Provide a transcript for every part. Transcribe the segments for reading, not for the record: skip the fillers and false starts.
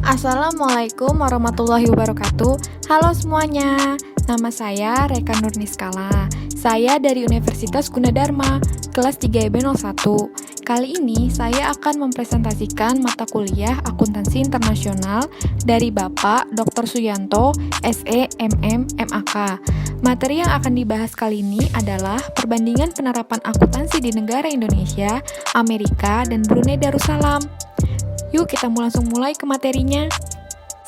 Assalamualaikum warahmatullahi wabarakatuh. Halo semuanya, nama saya Reka Nurniskala. Saya dari Universitas Gunadarma, kelas 3IB01. Kali ini saya akan mempresentasikan mata kuliah Akuntansi Internasional dari Bapak Dr. Suyanto, SE, MM, MAK. Materi yang akan dibahas kali ini adalah perbandingan penerapan akuntansi di negara Indonesia, Amerika, dan Brunei Darussalam. Yuk kita langsung mulai ke materinya.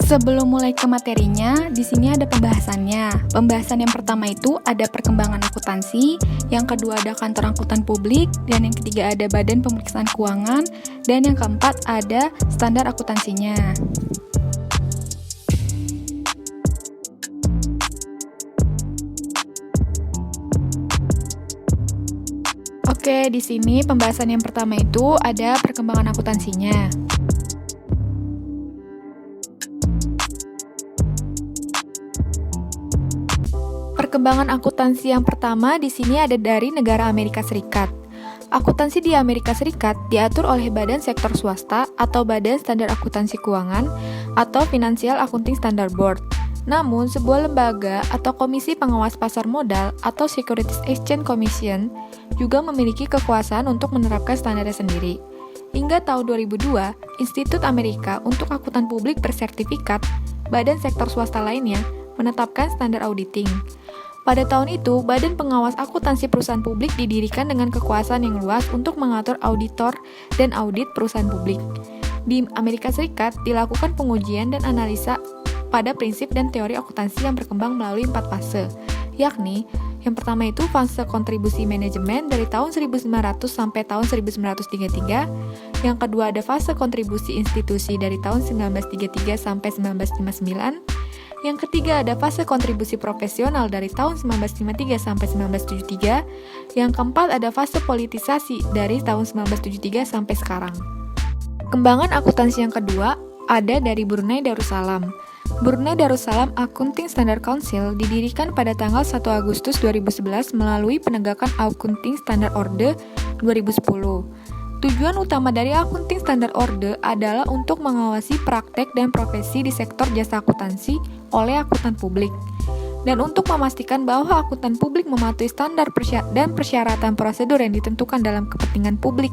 Sebelum mulai ke materinya, di sini ada pembahasannya. Pembahasan yang pertama itu ada perkembangan akuntansi, yang kedua ada kantor akuntan publik, dan yang ketiga ada badan pemeriksaan keuangan, dan yang keempat ada standar akuntansinya. Oke, di sini pembahasan yang pertama itu ada perkembangan akuntansinya. Perkembangan akuntansi yang pertama di sini ada dari negara Amerika Serikat. Akuntansi di Amerika Serikat diatur oleh Badan Sektor Swasta atau Badan Standar Akuntansi Keuangan atau Financial Accounting Standard Board. Namun, sebuah lembaga atau komisi pengawas pasar modal atau Securities Exchange Commission juga memiliki kekuasaan untuk menerapkan standarnya sendiri. Hingga tahun 2002, Institut Amerika untuk Akuntan Publik bersertifikat, badan sektor swasta lainnya menetapkan standar auditing. Pada tahun itu, Badan Pengawas Akuntansi Perusahaan Publik didirikan dengan kekuasaan yang luas untuk mengatur auditor dan audit perusahaan publik. Di Amerika Serikat, dilakukan pengujian dan analisa pada prinsip dan teori akuntansi yang berkembang melalui 4 fase, yakni yang pertama itu fase kontribusi manajemen dari tahun 1900 sampai tahun 1933, yang kedua ada fase kontribusi institusi dari tahun 1933 sampai 1959, yang ketiga ada fase kontribusi profesional dari tahun 1953 sampai 1973, yang keempat ada fase politisasi dari tahun 1973 sampai sekarang. Kembangan akuntansi yang kedua ada dari Brunei Darussalam. Brunei Darussalam Accounting Standard Council didirikan pada tanggal 1 Agustus 2011 melalui penegakan Accounting Standard Order 2010. Tujuan utama dari Accounting Standard Order adalah untuk mengawasi praktek dan profesi di sektor jasa akuntansi oleh akuntan publik, dan untuk memastikan bahwa akuntan publik mematuhi standar dan persyaratan prosedur yang ditentukan dalam kepentingan publik.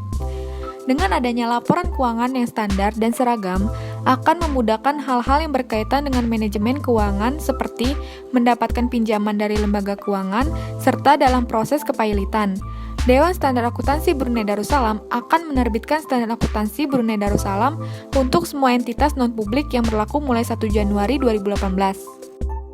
Dengan adanya laporan keuangan yang standar dan seragam, akan memudahkan hal-hal yang berkaitan dengan manajemen keuangan seperti mendapatkan pinjaman dari lembaga keuangan, serta dalam proses kepailitan. Dewan Standar Akuntansi Brunei Darussalam akan menerbitkan Standar Akuntansi Brunei Darussalam untuk semua entitas non-publik yang berlaku mulai 1 Januari 2018.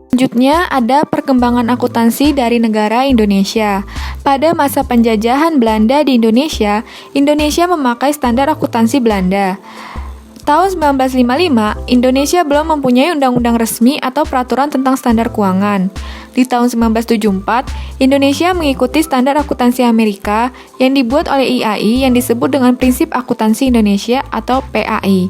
Selanjutnya ada perkembangan akuntansi dari negara Indonesia. Pada masa penjajahan Belanda di Indonesia, Indonesia memakai standar akuntansi Belanda. Tahun 1955, Indonesia belum mempunyai undang-undang resmi atau peraturan tentang standar keuangan. Di tahun 1974, Indonesia mengikuti standar akuntansi Amerika yang dibuat oleh IAI yang disebut dengan Prinsip Akuntansi Indonesia atau PAI.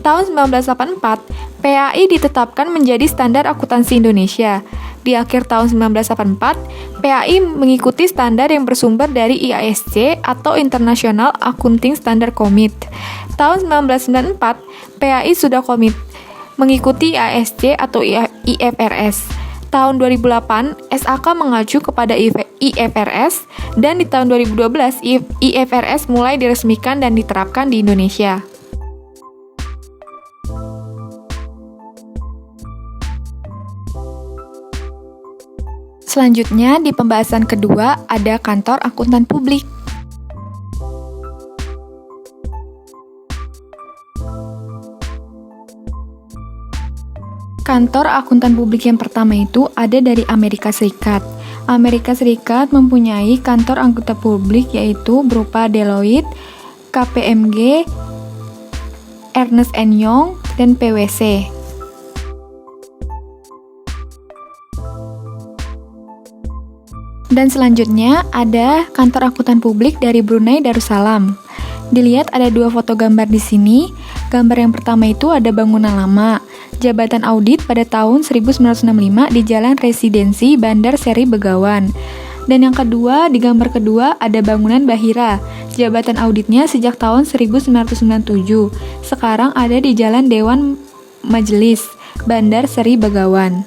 Tahun 1984, PAI ditetapkan menjadi standar akuntansi Indonesia. Di akhir tahun 1984, PAI mengikuti standar yang bersumber dari IASC atau International Accounting Standard Committee. Tahun 1994, PAI sudah komit mengikuti IASC atau IFRS. Tahun 2008, SAK mengacu kepada IFRS, dan di tahun 2012, IFRS mulai diresmikan dan diterapkan di Indonesia. Selanjutnya, di pembahasan kedua ada kantor akuntan publik. Kantor akuntan publik yang pertama itu ada dari Amerika Serikat. Amerika Serikat mempunyai kantor akuntan publik yaitu berupa Deloitte, KPMG, Ernst & Young, dan PwC. Dan selanjutnya ada kantor akuntan publik dari Brunei Darussalam. Dilihat ada 2 foto gambar di sini. Gambar yang pertama itu ada bangunan lama, jabatan audit pada tahun 1965 di Jalan Residensi Bandar Seri Begawan. Dan yang kedua, di gambar kedua ada bangunan Bahira, jabatan auditnya sejak tahun 1997. Sekarang ada di Jalan Dewan Majelis, Bandar Seri Begawan.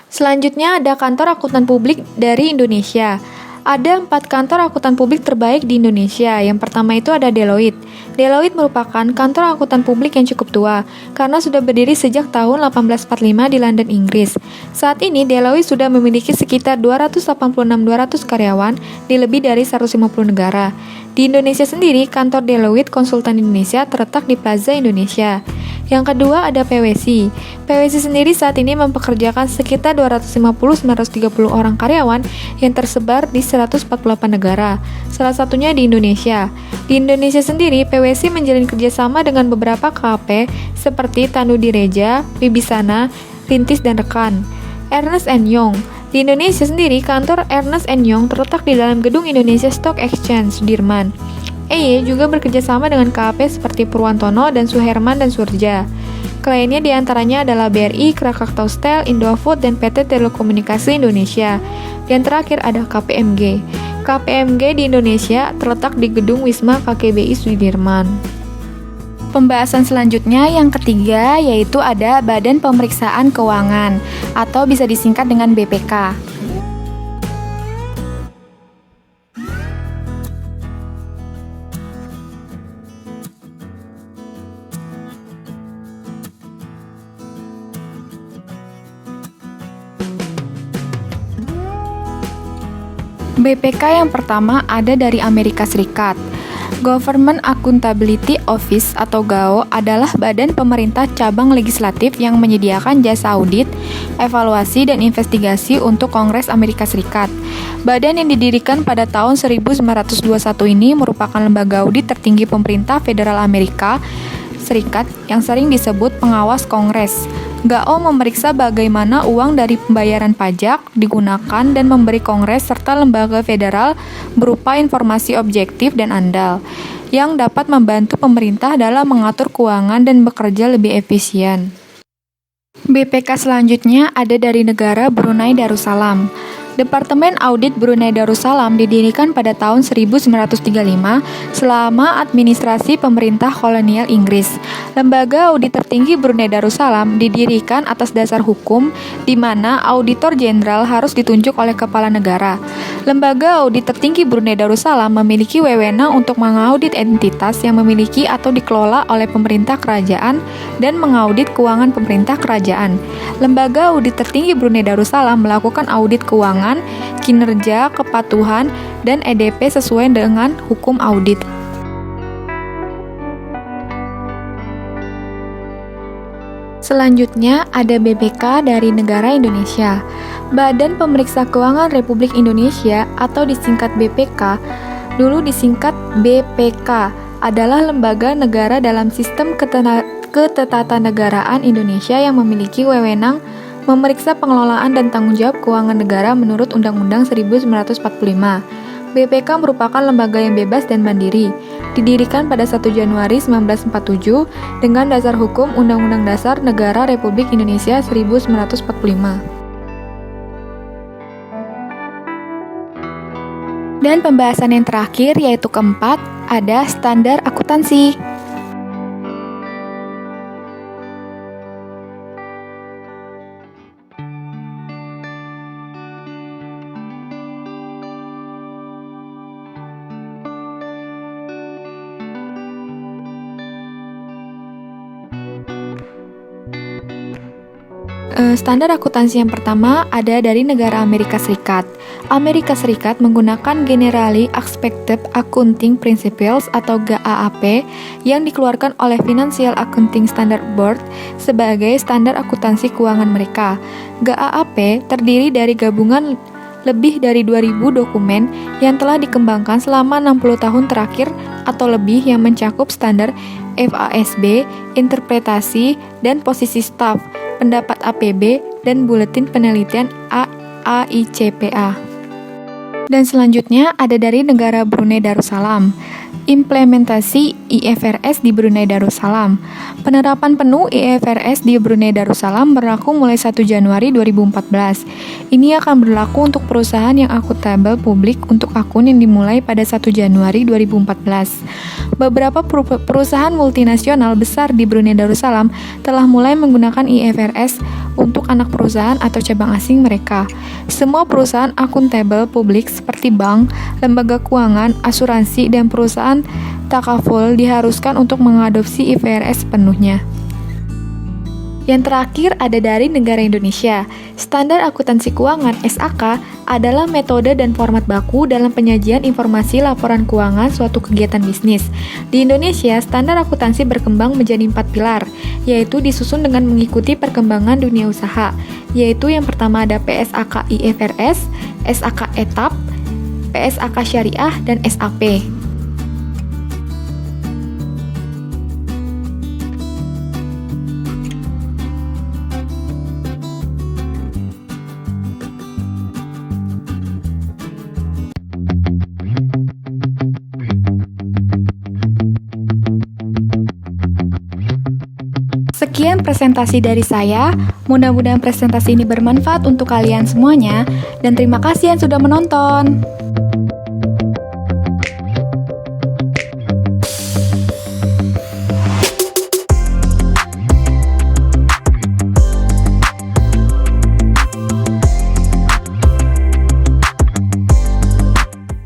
Selanjutnya ada kantor akuntan publik dari Indonesia. Ada 4 kantor akuntan publik terbaik di Indonesia. Yang pertama itu ada Deloitte. Deloitte merupakan kantor akuntan publik yang cukup tua, karena sudah berdiri sejak tahun 1845 di London, Inggris. Saat ini, Deloitte sudah memiliki sekitar 286-200 karyawan di lebih dari 150 negara. Di Indonesia sendiri, kantor Deloitte Konsultan Indonesia terletak di Plaza Indonesia. Yang kedua ada PwC. PwC sendiri saat ini mempekerjakan sekitar 250-930 orang karyawan yang tersebar di 148 negara, salah satunya di Indonesia. Di Indonesia sendiri, PwC menjalin kerjasama dengan beberapa KAP seperti Tanudi Reja, Wibisana, Rintis, dan Rekan. Ernst & Young. Di Indonesia sendiri, kantor Ernst & Young terletak di dalam gedung Indonesia Stock Exchange, Sudirman. EY juga bekerjasama dengan KAP seperti Purwantono dan Suherman dan Surja. Kliennya diantaranya adalah BRI, Krakatau Steel, Indofood, dan PT Telekomunikasi Indonesia. Dan terakhir ada KPMG. KPMG di Indonesia terletak di gedung Wisma KKBI Sudirman. Pembahasan selanjutnya yang ketiga yaitu ada Badan Pemeriksaan Keuangan atau bisa disingkat dengan BPK. BPK yang pertama ada dari Amerika Serikat. Government Accountability Office atau GAO adalah badan pemerintah cabang legislatif yang menyediakan jasa audit, evaluasi, dan investigasi untuk Kongres Amerika Serikat. Badan yang didirikan pada tahun 1921 ini merupakan lembaga audit tertinggi pemerintah federal Amerika Serikat yang sering disebut pengawas Kongres. GAO memeriksa bagaimana uang dari pembayaran pajak digunakan dan memberi Kongres serta lembaga federal berupa informasi objektif dan andal yang dapat membantu pemerintah dalam mengatur keuangan dan bekerja lebih efisien. BPK selanjutnya ada dari negara Brunei Darussalam. Departemen Audit Brunei Darussalam didirikan pada tahun 1935 selama administrasi pemerintah kolonial Inggris. Lembaga audit tertinggi Brunei Darussalam didirikan atas dasar hukum di mana auditor jenderal harus ditunjuk oleh kepala negara. Lembaga audit tertinggi Brunei Darussalam memiliki wewenang untuk mengaudit entitas yang memiliki atau dikelola oleh pemerintah kerajaan dan mengaudit keuangan pemerintah kerajaan. Lembaga audit tertinggi Brunei Darussalam melakukan audit keuangan, kinerja, kepatuhan, dan EDP sesuai dengan hukum audit. Selanjutnya ada BPK dari negara Indonesia. Badan Pemeriksa Keuangan Republik Indonesia atau disingkat BPK, dulu disingkat BPK, adalah lembaga negara dalam sistem ketatanegaraan Indonesia yang memiliki wewenang memeriksa pengelolaan dan tanggung jawab keuangan negara menurut Undang-Undang 1945. BPK merupakan lembaga yang bebas dan mandiri, didirikan pada 1 Januari 1947 dengan dasar hukum Undang-Undang Dasar Negara Republik Indonesia 1945. Dan pembahasan yang terakhir yaitu keempat, ada standar akuntansi. Standar akuntansi yang pertama ada dari negara Amerika Serikat. Amerika Serikat menggunakan Generally Accepted Accounting Principles atau GAAP yang dikeluarkan oleh Financial Accounting Standard Board sebagai standar akuntansi keuangan mereka. GAAP terdiri dari gabungan lebih dari 2.000 dokumen yang telah dikembangkan selama 60 tahun terakhir atau lebih yang mencakup standar FASB, interpretasi, dan posisi staf, pendapat APB, dan buletin penelitian AICPA. Dan selanjutnya ada dari negara Brunei Darussalam. Implementasi IFRS di Brunei Darussalam. Penerapan penuh IFRS di Brunei Darussalam berlaku mulai 1 Januari 2014. Ini akan berlaku untuk perusahaan yang akuntabel publik untuk akun yang dimulai pada 1 Januari 2014. Beberapa perusahaan multinasional besar di Brunei Darussalam telah mulai menggunakan IFRS untuk anak perusahaan atau cabang asing mereka. Semua perusahaan akuntabel publik seperti bank, lembaga keuangan, asuransi, dan perusahaan takaful diharuskan untuk mengadopsi IFRS sepenuhnya. Yang terakhir ada dari negara Indonesia. Standar Akuntansi Keuangan (SAK) adalah metode dan format baku dalam penyajian informasi laporan keuangan suatu kegiatan bisnis. Di Indonesia, standar akuntansi berkembang menjadi 4 pilar, yaitu disusun dengan mengikuti perkembangan dunia usaha, yaitu yang pertama ada PSAK IFRS, SAK Etap, PSAK Syariah, dan SAP. Sekian presentasi dari saya, mudah-mudahan presentasi ini bermanfaat untuk kalian semuanya, dan terima kasih yang sudah menonton.